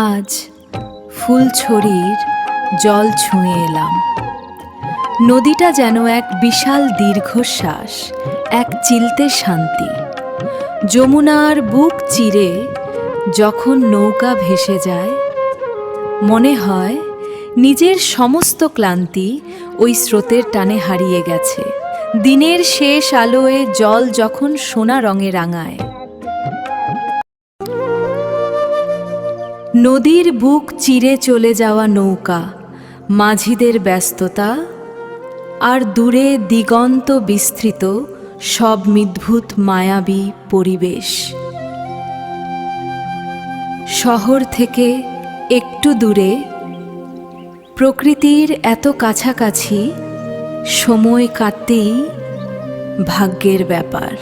আজ ফুলছড়ির জল ছুঁয়ে এলাম। নদীটা যেন এক বিশাল দীর্ঘশ্বাস, এক চিলতে শান্তি। যমুনার বুক চিরে যখন নৌকা ভেসে যায়, মনে হয় নিজের সমস্ত ক্লান্তি ওই স্রোতের টানে হারিয়ে গেছে। দিনের শেষ আলোয় জল যখন সোনা রঙে রাঙায়। নদীর বুক চিরে চলে যাওয়া নৌকা, মাঝিদের ব্যস্ততা, আর দূরে দিগন্ত বিস্তৃত সব মিদ্ভূত মায়াবী পরিবেশ। শহর থেকে একটু দূরে, প্রকৃতির এত কাছাকাছি, সময় কাটতেই ভাগ্যের ব্যাপার।